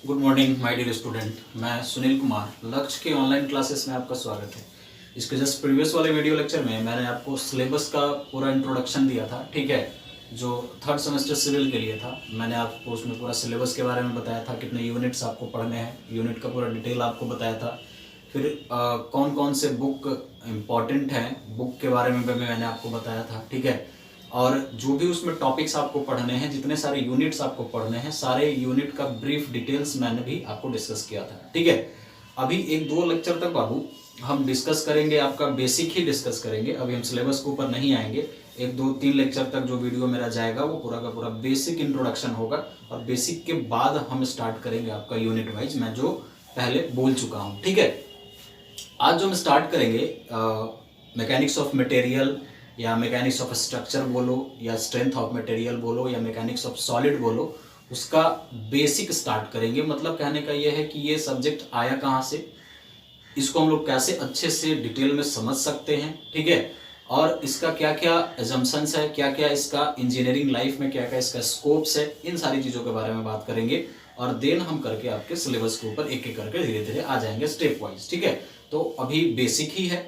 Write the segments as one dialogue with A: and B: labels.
A: Good morning my dear student. मैं सुनील कुमार, लक्ष्य के ऑनलाइन क्लासेस में आपका स्वागत है। इसके जस्ट प्रीवियस वाले वीडियो लेक्चर में मैंने आपको सिलेबस का पूरा इंट्रोडक्शन दिया था, ठीक है, जो थर्ड सेमेस्टर सिविल के लिए था। मैंने आपको उसमें पूरा सिलेबस के बारे में बताया था, कितने यूनिट्स आपको पढ़ने हैं, यूनिट का पूरा डिटेल आपको बताया था। फिर कौन कौन से बुक इम्पॉर्टेंट हैं, बुक के बारे में भी मैंने आपको बताया था, ठीक है। और जो भी उसमें टॉपिक्स आपको पढ़ने हैं, जितने सारे यूनिट्स आपको पढ़ने हैं, सारे यूनिट का ब्रीफ डिटेल्स मैंने भी आपको डिस्कस किया था, ठीक है। अभी एक दो लेक्चर तक बाबू हम डिस्कस करेंगे, आपका बेसिक ही डिस्कस करेंगे। अभी हम सिलेबस के ऊपर नहीं आएंगे। एक दो तीन लेक्चर तक जो वीडियो मेरा जाएगा वो पूरा का पूरा बेसिक इंट्रोडक्शन होगा, और बेसिक के बाद हम स्टार्ट करेंगे आपका यूनिट वाइज, मैं जो पहले बोल चुका हूँ, ठीक है। आज जो हम स्टार्ट करेंगे मैकेनिक्स ऑफ मटेरियल या मैकेनिक्स ऑफ स्ट्रक्चर बोलो या स्ट्रेंथ ऑफ मटेरियल बोलो या मैकेनिक्स ऑफ सॉलिड बोलो, उसका बेसिक स्टार्ट करेंगे। मतलब कहने का ये है कि ये सब्जेक्ट आया कहाँ से, इसको हम लोग कैसे अच्छे से डिटेल में समझ सकते हैं, ठीक है, और इसका क्या क्या एजम्पशंस है, क्या क्या इसका इंजीनियरिंग लाइफ में क्या क्या इसका स्कोप्स है, इन सारी चीज़ों के बारे में बात करेंगे। और देन हम करके आपके सिलेबस के ऊपर एक एक करके धीरे धीरे आ जाएंगे स्टेप वाइज, ठीक है। तो अभी बेसिक ही है।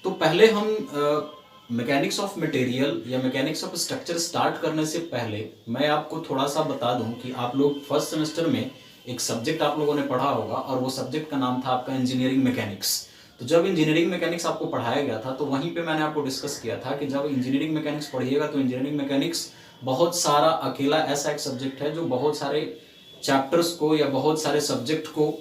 A: तो पहले हम मैकेनिक्स ऑफ मटेरियल या मैकेनिक्स ऑफ स्ट्रक्चर स्टार्ट करने से पहले मैं आपको थोड़ा सा बता दूं कि आप लोग फर्स्ट सेमेस्टर में एक सब्जेक्ट आप लोगों ने पढ़ा होगा, और वो सब्जेक्ट का नाम था आपका इंजीनियरिंग मैकेनिक्स। तो जब इंजीनियरिंग मैकेनिक्स आपको पढ़ाया गया था, तो वहीं पे मैंने आपको डिस्कस किया था कि जब इंजीनियरिंग मैकेनिक्स पढ़िएगा तो इंजीनियरिंग मैकेनिक्स बहुत सारा अकेला ऐसा एक सब्जेक्ट है जो बहुत सारे चैप्टर्स को या बहुत सारे सब्जेक्ट को,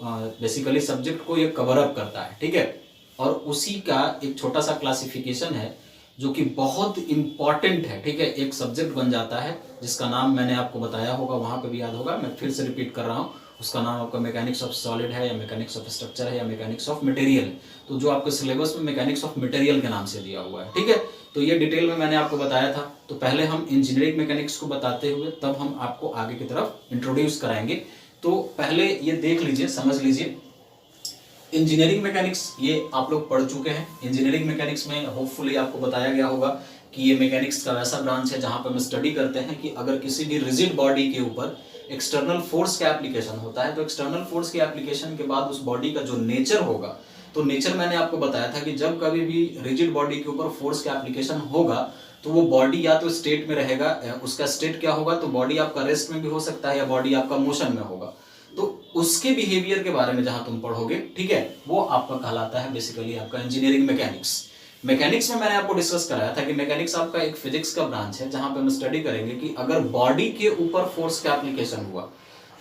A: बेसिकली सब्जेक्ट को ये कवर अप करता है, ठीक है। और उसी का एक छोटा सा क्लासिफिकेशन है जो कि बहुत इंपॉर्टेंट है, ठीक है। एक सब्जेक्ट बन जाता है जिसका नाम मैंने आपको बताया होगा, वहां पे भी याद होगा, मैं फिर से रिपीट कर रहा हूँ। उसका नाम आपका मैकेनिक्स ऑफ सॉलिड है या मैकेनिक्स ऑफ स्ट्रक्चर है या मैकेनिक्स ऑफ मटेरियल है। तो जो आपके सिलेबस में मैकेनिक्स ऑफ मटेरियल के नाम से दिया हुआ है, ठीक है। तो ये डिटेल में मैंने आपको बताया था। तो पहले हम इंजीनियरिंग मैकेनिक्स को बताते हुए तब हम आपको आगे की तरफ इंट्रोड्यूस कराएंगे। तो पहले ये देख लीजिए, समझ लीजिए, इंजीनियरिंग मैकेनिक्स ये आप लोग पढ़ चुके हैं। इंजीनियरिंग मैकेनिक्स में होपफुली आपको बताया गया होगा कि ये मैकेनिक्स का वैसा ब्रांच है जहां पर हम स्टडी करते हैं कि अगर किसी भी रिजिड बॉडी के ऊपर एक्सटर्नल फोर्स का एप्लीकेशन होता है, तो एक्सटर्नल फोर्स के एप्लीकेशन के बाद उस बॉडी का जो नेचर होगा, तो नेचर मैंने आपको बताया था कि जब कभी भी रिजिड बॉडी के ऊपर फोर्स का एप्लीकेशन होगा तो वो बॉडी या तो स्टेट में रहेगा, उसका स्टेट क्या होगा, तो बॉडी आपका रेस्ट में भी हो सकता है या बॉडी आपका मोशन में होगा। तो उसके बिहेवियर के बारे में जहां तुम पढ़ोगे, ठीक है, वो आपका कहलाता है बेसिकली आपका इंजीनियरिंग मैकेनिक्स। मैकेनिक्स में मैंने आपको डिस्कस कराया था कि मैकेनिक्स आपका एक फिजिक्स का ब्रांच है जहां पे हम स्टडी करेंगे कि अगर बॉडी के ऊपर फोर्स का एप्लीकेशन हुआ,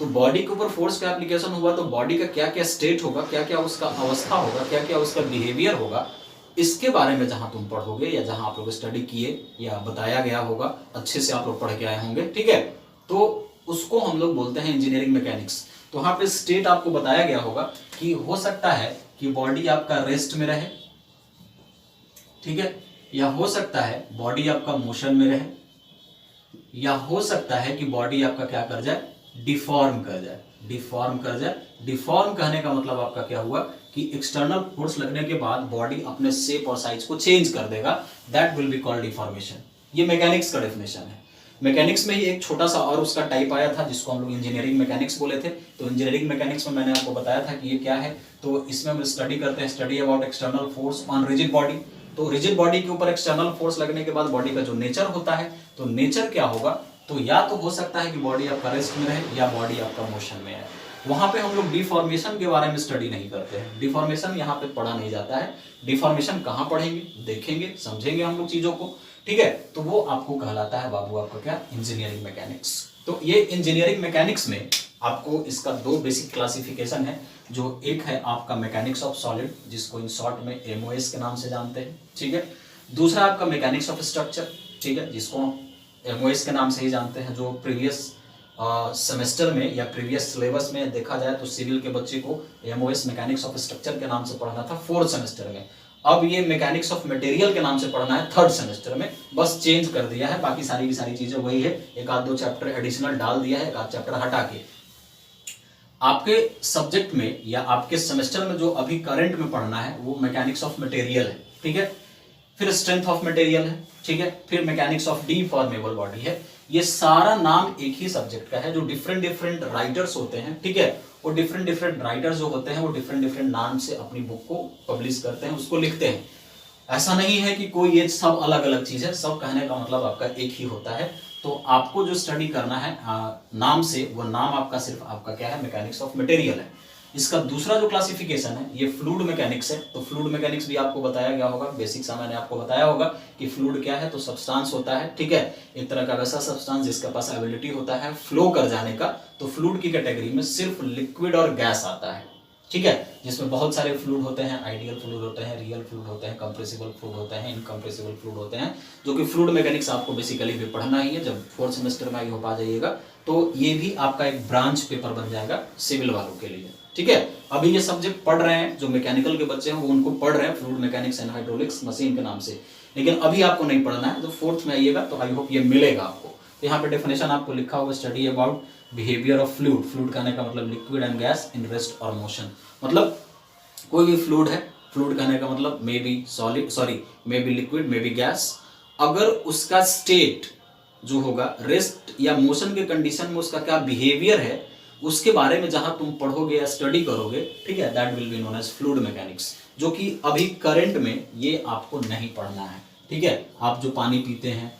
A: तो बॉडी के ऊपर फोर्स का एप्लीकेशन हुआ तो बॉडी का क्या क्या स्टेट होगा, क्या क्या उसका अवस्था होगा, क्या क्या उसका बिहेवियर होगा, इसके बारे में जहां तुम पढ़ोगे या जहां आप लोग स्टडी किए या बताया गया होगा, अच्छे से आप लोग पढ़ के आए होंगे, ठीक है। तो उसको हम लोग बोलते हैं इंजीनियरिंग मैकेनिक्स। तो वहां पे स्टेट आपको बताया गया होगा कि हो सकता है कि बॉडी आपका रेस्ट में रहे, ठीक है, या हो सकता है बॉडी आपका मोशन में रहे, या हो सकता है कि बॉडी आपका क्या कर जाए, डिफॉर्म कर जाए। डिफॉर्म कर जाए, डिफॉर्म कहने का मतलब आपका क्या हुआ कि एक्सटर्नल फोर्स लगने के बाद बॉडी अपने शेप और साइज को चेंज कर देगा, that will be called deformation. ये मैकेनिक्स का डेफिनेशन है। मैकेनिक्स में ही एक छोटा सा और उसका टाइप आया था जिसको हम लोग इंजीनियरिंग मैकेनिक्स बोले थे। तो इंजीनियरिंग मैकेनिक्स में मैंने आपको बताया था कि ये क्या है। तो इसमें हम स्टडी करते हैं, study about external force on rigid body. तो रिजिड बॉडी के ऊपर एक्सटर्नल फोर्स लगने के बाद बॉडी का जो नेचर होता है, तो नेचर क्या होगा, तो या तो हो सकता है कि बॉडी आपका रेस्ट में रहे या बॉडी आपका मोशन में है। वहां पे हम लोग डिफॉर्मेशन के बारे में स्टडी नहीं करते हैं, डिफॉर्मेशन यहाँ पे पढ़ा नहीं जाता है। डिफॉर्मेशन कहाँ पढ़ेंगे, देखेंगे, समझेंगे हम लोग चीजों को, ठीक है। तो वो आपको कहलाता है बाबू आपका क्या, इंजीनियरिंग मैकेनिक्स। तो ये इंजीनियरिंग मैकेनिक्स में आपको इसका दो बेसिक क्लासिफिकेशन है। जो एक है आपका मैकेनिक्स ऑफ सॉलिड, जिसको इन शॉर्ट में एमओएस के नाम से जानते हैं, ठीक है। दूसरा आपका मैकेनिक्स ऑफ स्ट्रक्चर, ठीक है, जिसको एमओएस के नाम से ही जानते हैं। जो प्रीवियस सेमेस्टर में या प्रीवियस सिलेबस में देखा जाए तो सिविल के बच्चे को एमओएस मैकेनिक्स ऑफ स्ट्रक्चर के नाम से पढ़ना था फोर्थ सेमेस्टर में। अब ये मैकेनिक्स ऑफ मटेरियल के नाम से पढ़ना है थर्ड सेमेस्टर में, बस चेंज कर दिया है, बाकी सारी की सारी चीजें वही है। एक आध दो चैप्टर एडिशनल डाल दिया है, एक आध चैप्टर हटा के। आपके सब्जेक्ट में या आपके सेमेस्टर में जो अभी करंट में पढ़ना है वो मैकेनिक्स ऑफ मटेरियल है, ठीक है। फिर स्ट्रेंथ ऑफ मटेरियल है, ठीक है। फिर मैकेनिक्स ऑफ डीफॉर्मेबल बॉडी है। ये सारा नाम एक ही सब्जेक्ट का है। जो डिफरेंट डिफरेंट राइटर्स होते हैं, ठीक है, वो डिफरेंट डिफरेंट राइटर्स जो होते हैं वो डिफरेंट डिफरेंट नाम से अपनी बुक को पब्लिश करते हैं, उसको लिखते हैं। ऐसा नहीं है कि कोई ये सब अलग अलग चीज है, सब कहने का मतलब आपका एक ही होता है। तो आपको जो स्टडी करना है नाम से, वो नाम आपका सिर्फ आपका क्या है, मैकेनिक्स ऑफ मटेरियल है। इसका दूसरा जो क्लासिफिकेशन है ये फ्लूइड मैकेनिक्स है। तो फ्लूइड मैकेनिक्स भी आपको बताया गया होगा, बेसिक सा मैंने आपको बताया होगा कि फ्लूइड क्या है, तो सब्सटेंस होता है, ठीक है, एक तरह का वैसा सब्सटेंस जिसके पास एबिलिटी होता है फ्लो कर जाने का। तो फ्लूइड की कैटेगरी में सिर्फ लिक्विड और गैस आता है, ठीक है, जिसमें बहुत सारे फ्लूइड होते हैं, आइडियल फ्लूइड होते हैं, रियल फ्लूइड होते हैं, कंप्रेसिबल फ्लूइड होते हैं, इनकंप्रेसिबल फ्लूइड होते हैं, जो कि फ्लूइड मैकेनिक्स आपको बेसिकली भी पढ़ना ही है। जब फोर्थ सेमेस्टर में आई हो पा जाइएगा तो ये भी आपका एक ब्रांच पेपर बन जाएगा सिविल वालों के लिए, ठीक है। अभी ये सब्जेक्ट पढ़ रहे हैं जो मैकेनिकल के बच्चे हैं, वो उनको पढ़ रहे हैं fluid mechanics and hydraulics machine के नाम से, लेकिन अभी आपको नहीं पढ़ना है। तो फोर्थ में आइएगा तो आई होप ये मिलेगा आपको। तो यहाँ पे डेफिनेशन आपको लिखा होगा, study about behaviour of fluid. Fluid कहने का मतलब liquid and gas in rest और मोशन, मतलब कोई भी फ्लूइड है, फ्लूइड कहने का मतलब may be solid, sorry may be liquid, may be gas, अगर उसका स्टेट जो होगा रेस्ट या मोशन के कंडीशन में उसका क्या बिहेवियर है, उसके बारे में जहां तुम पढ़ोगे या स्टडी करोगे, ठीक है, that will be known as fluid mechanics, जो कि अभी करंट में ये आपको नहीं पढ़ना है, ठीक है। आप जो पानी पीते हैं,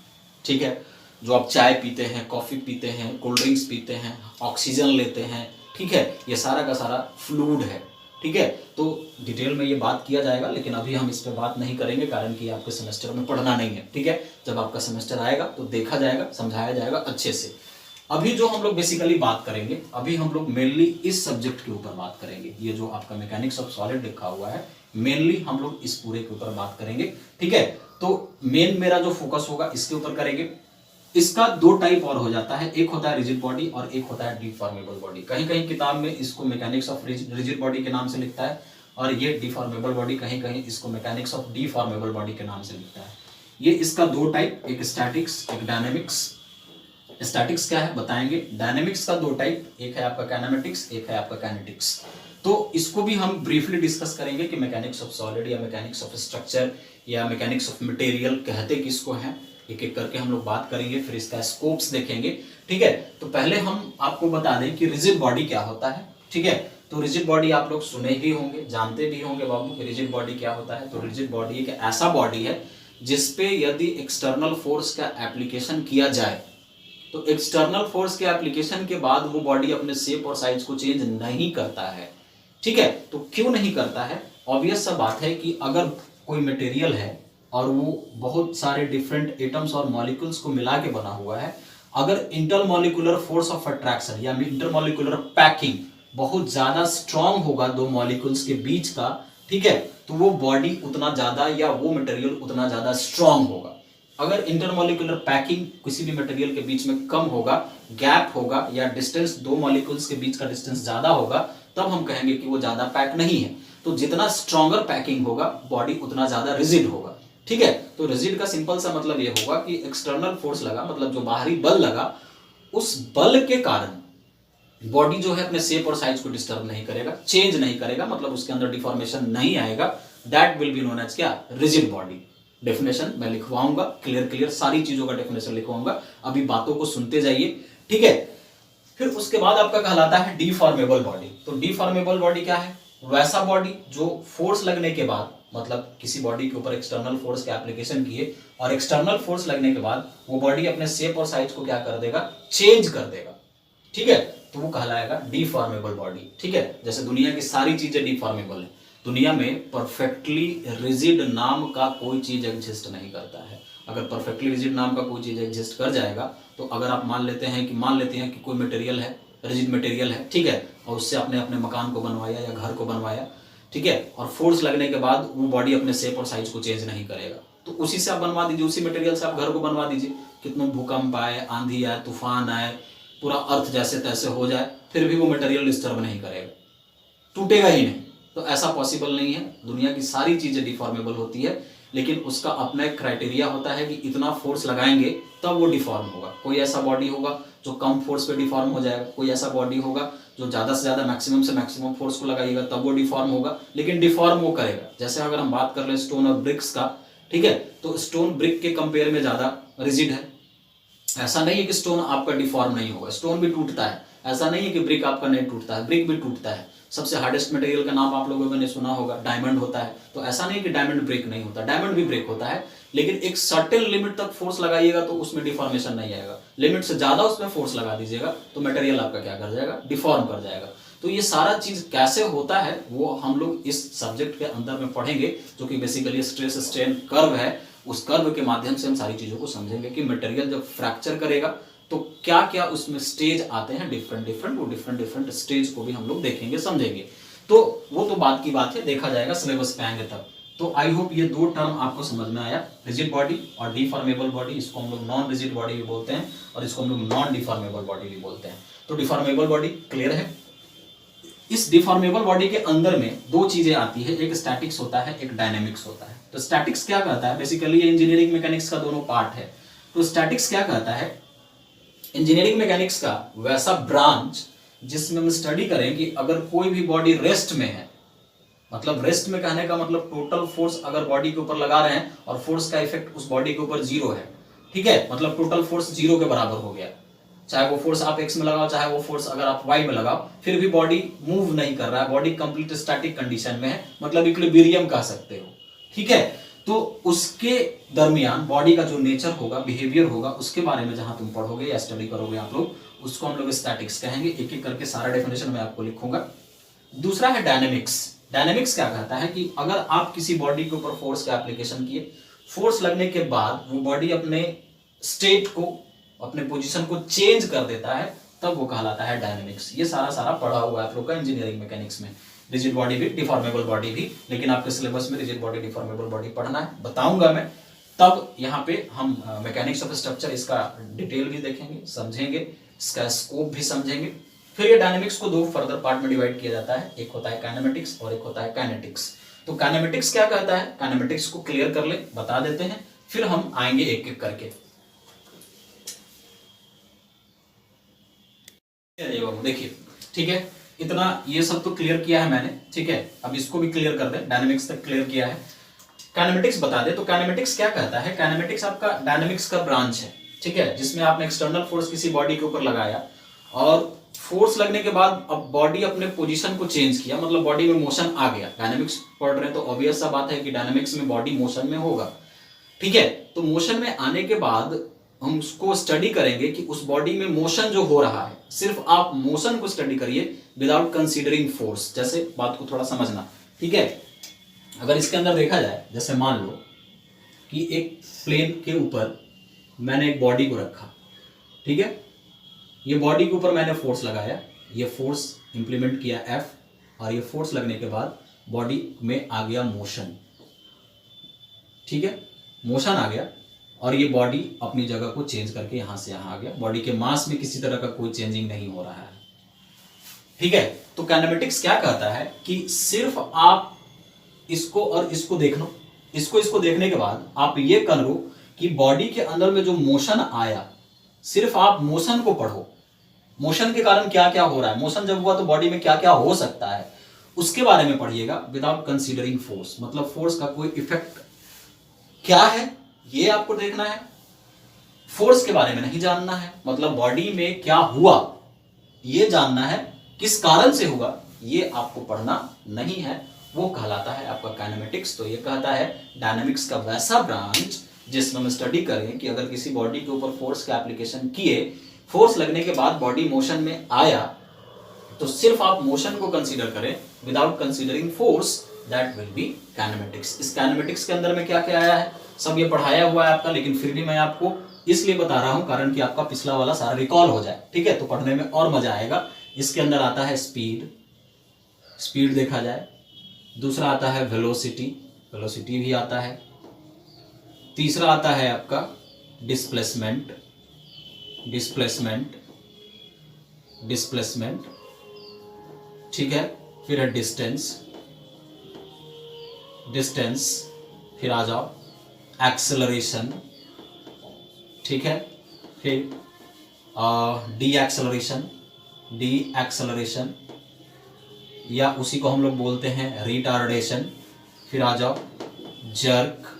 A: ठीक है, जो आप चाय पीते हैं, कॉफी पीते हैं, कोल्ड ड्रिंक्स पीते हैं, ऑक्सीजन लेते हैं, ठीक है, ये सारा का सारा फ्लूइड है, ठीक है। तो डिटेल में ये बात किया जाएगा, लेकिन अभी हम इस पे बात नहीं करेंगे कारण कि आपके सेमेस्टर में पढ़ना नहीं है, ठीक है। जब आपका सेमेस्टर आएगा तो देखा जाएगा, समझाया जाएगा अच्छे से। अभी जो हम लोग बेसिकली बात करेंगे, अभी हम लोग मेनली इस सब्जेक्ट के ऊपर बात करेंगे। ये जो आपका मैकेनिक्स ऑफ सॉलिड लिखा हुआ है, मेनली हम लोग इस पूरे के ऊपर बात करेंगे, ठीक है। तो मेन मेरा जो फोकस होगा इसके ऊपर करेंगे। इसका दो टाइप और हो जाता है, एक होता है रिजिड बॉडी और एक होता है डिफॉर्मेबल बॉडी। कहीं कहीं किताब में इसको मैकेनिक्स ऑफ रिजिड बॉडी के नाम से लिखता है, और ये डिफॉर्मेबल बॉडी कहीं कहीं इसको मैकेनिक्स ऑफ डिफॉर्मेबल बॉडी के नाम से लिखता है। ये इसका दो टाइप, एक स्टैटिक्स, एक डायनेमिक्स। स्टैटिक्स क्या है बताएंगे, डायनेमिक्स का दो टाइप, एक है आपका काइनेमेटिक्स, एक है आपका काइनेटिक्स। तो इसको भी हम ब्रीफली डिस्कस करेंगे कि मैकेनिक्स ऑफ सॉलिड या मैकेनिक्स ऑफ स्ट्रक्चर या मैकेनिक्स ऑफ मटेरियल कहते किसको हैं, एक एक करके हम लोग बात करेंगे, फिर इसका स्कोप्स देखेंगे, ठीक है। तो पहले हम आपको बता दें कि रिजिड बॉडी क्या होता है, ठीक है। तो रिजिड बॉडी आप लोग सुने भी होंगे, जानते भी होंगे बाबू कि रिजिड बॉडी क्या होता है। तो रिजिड बॉडी एक ऐसा बॉडी है जिसपे यदि एक्सटर्नल फोर्स का एप्लीकेशन किया जाए तो एक्सटर्नल फोर्स के एप्लीकेशन के बाद वो बॉडी अपने शेप और साइज को चेंज नहीं करता है, ठीक है। तो क्यों नहीं करता है, ऑब्वियस सा बात है कि अगर कोई मटेरियल है और वो बहुत सारे डिफरेंट एटम्स और मॉलिक्यूल्स को मिला के बना हुआ है, अगर इंटरमॉलिक्यूलर फोर्स ऑफ अट्रैक्शन या इंटरमॉलिक्यूलर पैकिंग बहुत ज्यादा स्ट्रांग होगा दो मॉलिक्यूल्स के बीच का, ठीक है, तो वो बॉडी उतना ज्यादा या वो मटेरियल उतना ज्यादा स्ट्रांग होगा। अगर इंटरमॉलिक्यूलर पैकिंग किसी भी मटेरियल के बीच में कम होगा, गैप होगा या डिस्टेंस दो मॉलिक्यूल्स के बीच का डिस्टेंस ज्यादा होगा, तब हम कहेंगे कि वो ज्यादा पैक नहीं है। तो जितना स्ट्रॉन्गर पैकिंग होगा बॉडी उतना ज्यादा रिजिड होगा, ठीक है। तो रिजिड का सिंपल सा मतलब ये होगा कि एक्सटर्नल फोर्स लगा, मतलब जो बाहरी बल लगा, उस बल के कारण बॉडी जो है अपने शेप और साइज को डिस्टर्ब नहीं करेगा, चेंज नहीं करेगा, मतलब उसके अंदर डिफॉर्मेशन नहीं आएगा। That will be known as क्या, रिजिड बॉडी। डेफिनेशन मैं लिखवाऊंगा, क्लियर सारी चीजों का डेफिनेशन लिखवाऊंगा, अभी बातों को सुनते जाइए, ठीक है। फिर उसके बाद आपका कहलाता है डिफॉर्मेबल बॉडी। तो डिफॉर्मेबल बॉडी क्या है, वैसा बॉडी जो फोर्स लगने के बाद, मतलब किसी बॉडी के ऊपर एक्सटर्नल फोर्स के एप्लीकेशन किए और एक्सटर्नल फोर्स लगने के बाद वो बॉडी अपने शेप और साइज को क्या कर देगा, चेंज कर देगा, ठीक है। तो वो कहलाएगा डिफॉर्मेबल बॉडी, ठीक है। जैसे दुनिया की सारी चीजें डिफॉर्मेबल है, दुनिया में परफेक्टली रिजिड नाम का कोई चीज एग्जिस्ट नहीं करता है। अगर परफेक्टली रिजिड नाम का कोई चीज एग्जिस्ट कर जाएगा, तो अगर आप मान लेते हैं कि कोई मटेरियल है, रिजिड मटेरियल है, ठीक है, और उससे आपने अपने मकान को बनवाया या घर को बनवाया, ठीक है, और फोर्स लगने के बाद वो बॉडी अपने शेप और साइज को चेंज नहीं करेगा, तो उसी से आप बनवा दीजिए, उसी मटेरियल से आप घर को बनवा दीजिए। कितनों भूकंप आए, आंधी आए, तूफान आए, पूरा अर्थ जैसे तैसे हो जाए, फिर भी वो मटेरियल डिस्टर्ब नहीं करेगा, टूटेगा ही नहीं। तो ऐसा पॉसिबल नहीं है। दुनिया की सारी चीजें डिफॉर्मेबल होती है, लेकिन उसका अपना एक क्राइटेरिया होता है कि इतना फोर्स लगाएंगे तब वो डिफॉर्म होगा। कोई ऐसा बॉडी होगा जो कम फोर्स पे डिफॉर्म हो जाएगा, कोई ऐसा बॉडी होगा जो ज्यादा से ज्यादा मैक्सिमम से मैक्सिमम फोर्स को लगाइएगा तब वो डिफॉर्म होगा, लेकिन डिफॉर्म वो करेगा। जैसे अगर हम बात कर ले स्टोन और ब्रिक्स का, ठीक है, तो स्टोन ब्रिक के कंपेयर में ज्यादा रिजिड है, ऐसा नहीं है कि स्टोन आपका डिफॉर्म नहीं होगा, स्टोन भी टूटता है। ऐसा नहीं है कि ब्रिक आपका नहीं टूटता है, ब्रिक भी टूटता है। सबसे हार्डेस्ट मटेरियल का नाम आप लोगों ने सुना होगा, डायमंड होता है। तो ऐसा नहीं कि डायमंड ब्रेक नहीं होता, डायमंड भी ब्रेक होता है, लेकिन एक सर्टेन लिमिट तक फोर्स लगाइएगा तो उसमें डिफॉर्मेशन नहीं आएगा। लिमिट से ज्यादा उसमें फोर्स लगा दीजिएगा तो मटेरियल आपका क्या कर जाएगा, डिफॉर्म कर जाएगा। तो ये सारा चीज कैसे होता है वो हम लोग इस सब्जेक्ट के अंदर में पढ़ेंगे, जो कि बेसिकली स्ट्रेस स्ट्रेन कर्व है। उस कर्व के माध्यम से हम सारी चीजों को समझेंगे कि मटेरियल जब फ्रैक्चर करेगा तो क्या क्या उसमें स्टेज आते हैं, डिफरेंट डिफरेंट, वो डिफरेंट डिफरेंट स्टेज को भी हम लोग देखेंगे, समझेंगे। तो वो तो बात की बात है, देखा जाएगा सिलेबस पे आएंगे तब। तो आई होप ये दो टर्म आपको समझ में आया, रिजिड बॉडी और डिफॉर्मेबल बॉडी। इसको हम लोग नॉन रिजिड बॉडी भी बोलते हैं और इसको हम लोग नॉन डिफॉर्मेबल बॉडी भी बोलते हैं। तो डिफॉर्मेबल बॉडी क्लियर है। इस डिफॉर्मेबल बॉडी के अंदर में दो चीजें आती है, एक स्टैटिक्स होता है, एक डायनेमिक्स होता है। तो स्टैटिक्स क्या कहता है, बेसिकली ये इंजीनियरिंग मैकेनिक्स का दोनों पार्ट है। तो स्टैटिक्स क्या कहता है, इंजीनियरिंग मैकेनिक्स का वैसा ब्रांच जिसमें हम स्टडी करें कि अगर कोई भी बॉडी रेस्ट में है, मतलब रेस्ट में कहने का मतलब टोटल फोर्स अगर बॉडी के ऊपर लगा रहे हैं और फोर्स का इफेक्ट उस बॉडी के ऊपर जीरो है, ठीक है, मतलब टोटल फोर्स जीरो के बराबर हो गया। चाहे वो फोर्स आप एक्स में लगाओ, चाहे वो फोर्स अगर आप वाई में लगाओ, फिर भी बॉडी मूव नहीं कर रहा है, बॉडी कंप्लीट स्टैटिक कंडीशन में है, मतलब इक्विलिब्रियम कह सकते हो, ठीक है। तो उसके दरमियान बॉडी का जो नेचर होगा, बिहेवियर होगा, उसके बारे में जहां तुम पढ़ोगे या स्टडी करोगे आप लोग, उसको हम लोग स्टैटिक्स कहेंगे। एक एक करके सारा डेफिनेशन मैं आपको लिखूंगा। दूसरा है डायनेमिक्स। डायनेमिक्स क्या कहता है कि अगर आप किसी बॉडी के ऊपर फोर्स का एप्लीकेशन किए, फोर्स लगने के बाद वो बॉडी अपने स्टेट को, अपने पोजीशन को चेंज कर देता है, तब वो कहलाता है डायनेमिक्स। ये सारा सारा पढ़ा हुआ है आप लोग का इंजीनियरिंग मैकेनिक्स में, रिजिड बॉडी भी, डिफॉर्मेबल बॉडी भी। लेकिन आपके सिलेबस में रिजिड बॉडी, डिफॉर्मेबल बॉडी पढ़ना है, बताऊंगा मैं। तब यहाँ पे हम मैकेनिक्स ऑफ स्ट्रक्चर इसका डिटेल भी देखेंगे, समझेंगे, इसका स्कोप भी समझेंगे। फिर ये डायनेमिक्स को दो फर्दर पार्ट में डिवाइड किया जाता है, एक होता है काइनेमेटिक्स और एक होता है काइनेटिक्स। तो काइनेमेटिक्स क्या कहता है, काइनेमेटिक्स को क्लियर कर ले, बता देते हैं, फिर हम आएंगे एक एक करके। देखिए, ठीक है, इतना ये सब तो क्लियर किया है मैंने, ठीक है। अब इसको भी क्लियर कर दे, डायनेमिक्स तक क्लियर किया है, काइनेमेटिक्स बता दे। तो काइनेमेटिक्स क्या कहता है, काइनेमेटिक्स आपका डायनेमिक्स का ब्रांच है, ठीक है, जिसमें आपने एक्सटर्नल फोर्स किसी बॉडी के ऊपर लगाया और फोर्स लगने के बाद अब बॉडी अपने पोजीशन को चेंज किया, मतलब बॉडी में मोशन आ गया। डायनेमिक्स पढ़ रहे हैं तो ऑब्वियस सा बात है कि डायनेमिक्स में बॉडी मोशन में होगा, ठीक है। तो मोशन में आने के बाद हम उसको स्टडी करेंगे कि उस बॉडी में मोशन जो हो रहा है, सिर्फ आप मोशन को स्टडी करिए विदाउट कंसीडरिंग फोर्स। जैसे बात को थोड़ा समझना, ठीक है। अगर इसके अंदर देखा जाए, जैसे मान लो कि एक प्लेन के ऊपर मैंने एक बॉडी को रखा, ठीक है, ये बॉडी के ऊपर मैंने फोर्स लगाया, ये फोर्स इंप्लीमेंट किया F, और ये फोर्स लगने के बाद बॉडी में आ गया मोशन, ठीक है, मोशन आ गया और ये बॉडी अपनी जगह को चेंज करके यहां से यहां आ गया। बॉडी के मास में किसी तरह का कोई चेंजिंग नहीं हो रहा है, ठीक है। तो काइनेमेटिक्स क्या कहता है कि सिर्फ आप इसको और इसको देख लो, इसको देखने के बाद आप ये कर लो कि बॉडी के अंदर में जो मोशन आया, सिर्फ आप मोशन को पढ़ो, मोशन के कारण क्या क्या हो रहा है, मोशन जब हुआ तो बॉडी में क्या क्या हो सकता है, उसके बारे में पढ़िएगा विदाउट कंसीडरिंग फोर्स। मतलब फोर्स का कोई इफेक्ट क्या है ये आपको देखना है, फोर्स के बारे में नहीं जानना है, मतलब बॉडी में क्या हुआ ये जानना है, किस कारण से हुआ ये आपको पढ़ना नहीं है, वो कहलाता है आपका काइनेमेटिक्स। तो ये कहता है डायनामिक्स का वैसा ब्रांच जिसमें हम स्टडी करें कि अगर किसी बॉडी के ऊपर फोर्स का एप्लीकेशन किए, फोर्स लगने के बाद बॉडी मोशन में आया, तो सिर्फ आप मोशन को कंसीडर करें without considering force, that will B kinematics. इस काइनेमेटिक्स के अंदर में क्या क्या आया है, सब ये पढ़ाया हुआ है आपका, लेकिन फिर भी मैं आपको इसलिए बता रहा हूं कारण कि आपका पिछला वाला सारा रिकॉल हो जाए, ठीक है, तो पढ़ने में और मजा आएगा। इसके अंदर आता है स्पीड, स्पीड देखा जाए, दूसरा आता है वेलोसिटी, वेलोसिटी भी आता है, तीसरा आता है आपका डिस्प्लेसमेंट, डिस्प्लेसमेंट, डिस्प्लेसमेंट, ठीक है, फिर है डिस्टेंस, डिस्टेंस, फिर आ जाओ एक्सेलरेशन, ठीक है, फिर डी एक्सेलरेशन, डी एक्सेलरेशन या उसी को हम लोग बोलते हैं रिटार्डेशन, फिर आ जाओ जर्क,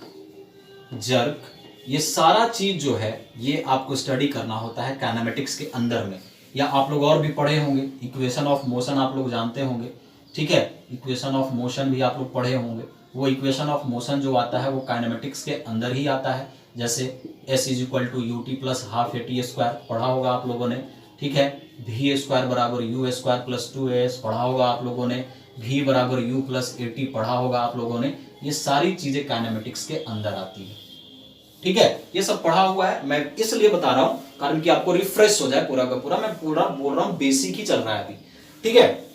A: जर्क, ये सारा चीज जो है ये आपको स्टडी करना होता है काइनेमेटिक्स के अंदर में, या आप लोग और भी पढ़े होंगे, इक्वेशन ऑफ मोशन आप लोग जानते होंगे, ठीक है, इक्वेशन ऑफ मोशन भी आप लोग पढ़े होंगे। वो इक्वेशन ऑफ मोशन जो आता है वो काइनेमेटिक्स के अंदर ही आता है, जैसे S = ut + ½ at² पढ़ा होगा आप लोगों ने, ठीक है, v² = u² + 2as पढ़ा होगा आप लोगों ने, v = u + at पढ़ा होगा आप लोगों ने। ये सारी चीजें काइनेमेटिक्स के अंदर आती है, ठीक है, ये सब पढ़ा हुआ है। मैं इसलिए बता रहा हूं कारण कि आपको रिफ्रेश हो जाए पूरा का पूरा, मैं पूरा बोल रहा हूं बेसिक ही चल रहा है अभी, ठीक है।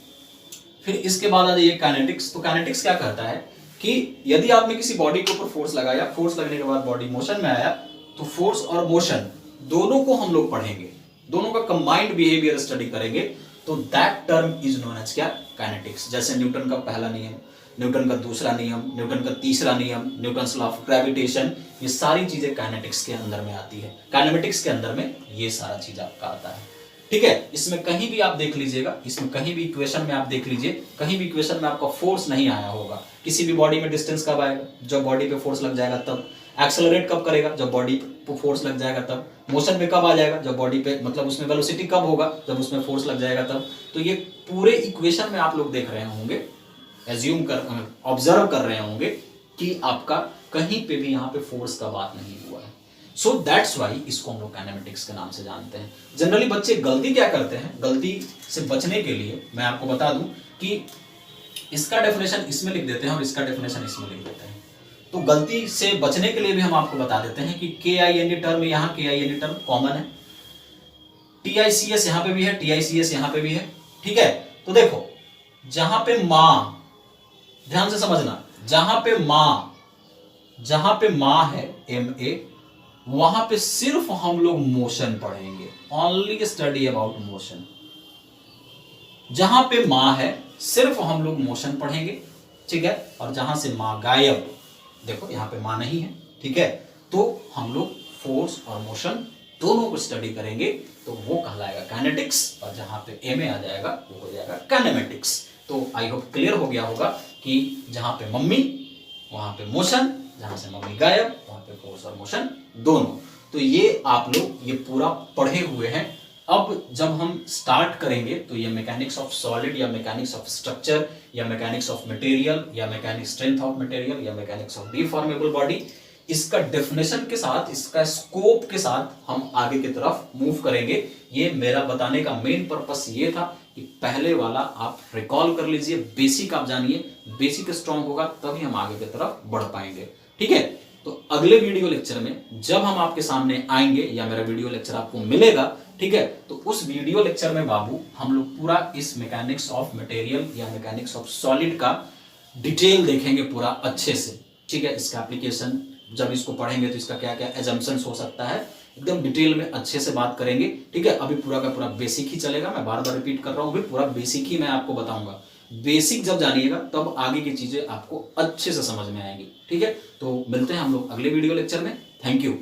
A: फिर इसके बाद आ जाइए काइनेटिक्स। तो काइनेटिक्स क्या कहता है कि यदि आपने किसी बॉडी के ऊपर फोर्स लगाया, फोर्स लगने के बाद बॉडी मोशन में आया, तो फोर्स और मोशन दोनों को हम लोग पढ़ेंगे, दोनों का कंबाइंड बिहेवियर स्टडी करेंगे, तो that term is known as क्या, काइनेटिक्स। जैसे न्यूटन का पहला नियम, न्यूटन का दूसरा नियम, न्यूटन का तीसरा नियम, न्यूटन्स लॉ ऑफ ग्रेविटेशन, ये सारी चीजें काइनेटिक्स के अंदर में आती है। काइनेमेटिक्स के अंदर में ये सारा चीज आपका आता है, ठीक है। इसमें कहीं भी आप देख लीजिएगा, इसमें कहीं भी इक्वेशन में आप देख लीजिए, कहीं भी इक्वेशन में आपका फोर्स नहीं आया होगा। किसी भी बॉडी में डिस्टेंस कब आएगा, जब बॉडी पे फोर्स लग जाएगा तब। एक्सेलरेट कब करेगा, जब बॉडी पे फोर्स लग जाएगा तब। मोशन में कब आ जाएगा, जब बॉडी पे, मतलब उसमें वेलोसिटी कब होगा, जब उसमें फोर्स लग जाएगा तब। तो ये पूरे इक्वेशन में आप लोग देख रहे होंगे, एज्यूम कर, ऑब्जर्व कर रहे होंगे कि आपका कहीं पे भी यहाँ पे फोर्स का बात नहीं हुआ है। सो दैट्स वाई इसको हम लोग काइनेमेटिक्स के नाम से जानते हैं। जनरली बच्चे गलती क्या करते हैं, गलती से बचने के लिए मैं आपको बता दूं कि इसका डेफिनेशन इसमें लिख देते हैं और इसका डेफिनेशन इसमें लिख देते हैं। तो गलती से बचने के लिए भी हम आपको बता देते हैं कि KIND टर्म, यहाँ KIND टर्म कॉमन है, TICS यहाँ पे भी है, TICS यहाँ पे भी है, ठीक है। तो देखो जहां पे मां, ध्यान से समझना, जहां पे मां है MA, वहां पे सिर्फ हम लोग मोशन पढ़ेंगे, ओनली स्टडी अबाउट मोशन। जहां पे मां है सिर्फ हम लोग मोशन पढ़ेंगे, ठीक है। और जहां से मां गायब, देखो यहां पे मां नहीं है, ठीक है, तो हम लोग फोर्स और मोशन दोनों को स्टडी करेंगे, तो वो कहलाएगा काइनेटिक्स। और जहां पे MA आ जाएगा वो हो जाएगा काइनेमेटिक्स। तो आई होप क्लियर हो गया होगा कि जहां पे मम्मी वहां पे मोशन, जहां से मम्मी गायब वहां पे फोर्स और मोशन दोनों। तो ये आप लोग ये पूरा पढ़े हुए हैं। अब जब हम स्टार्ट करेंगे तो ये मैकेनिक्स ऑफ सॉलिड या मैकेनिक्स ऑफ स्ट्रक्चर या मैकेनिक्स ऑफ मटेरियल या मैकेनिक्स स्ट्रेंथ ऑफ मटेरियल या मैकेनिक्स ऑफ डिफॉर्मेबल बॉडी, इसका डेफिनेशन के साथ, इसका स्कोप के साथ हम आगे की तरफ मूव करेंगे। ये मेरा बताने का मेन पर्पस ये था कि पहले वाला आप रिकॉल कर लीजिए, बेसिक आप जानिए, बेसिक स्ट्रांग होगा तभी हम आगे की तरफ बढ़ पाएंगे, ठीक है। तो अगले वीडियो लेक्चर में जब हम आपके सामने आएंगे या मेरा वीडियो लेक्चर आपको मिलेगा, ठीक है, तो उस वीडियो लेक्चर में बाबू हम लोग पूरा इस मैकेनिक्स ऑफ मटेरियल या मैकेनिक्स ऑफ सॉलिड का डिटेल देखेंगे पूरा अच्छे से, ठीक है। इसका एप्लीकेशन जब इसको पढ़ेंगे तो इसका क्या क्या एजम्पशंस हो सकता है, एकदम डिटेल में अच्छे से बात करेंगे, ठीक है। अभी पूरा का पूरा बेसिक ही चलेगा, मैं बार बार रिपीट कर रहा हूँ, पूरा बेसिक ही मैं आपको बताऊंगा। बेसिक जब जानिएगा तब आगे की चीजें आपको अच्छे से समझ में आएंगी, ठीक है। तो मिलते हैं हम लोग अगले वीडियो लेक्चर में। Thank you.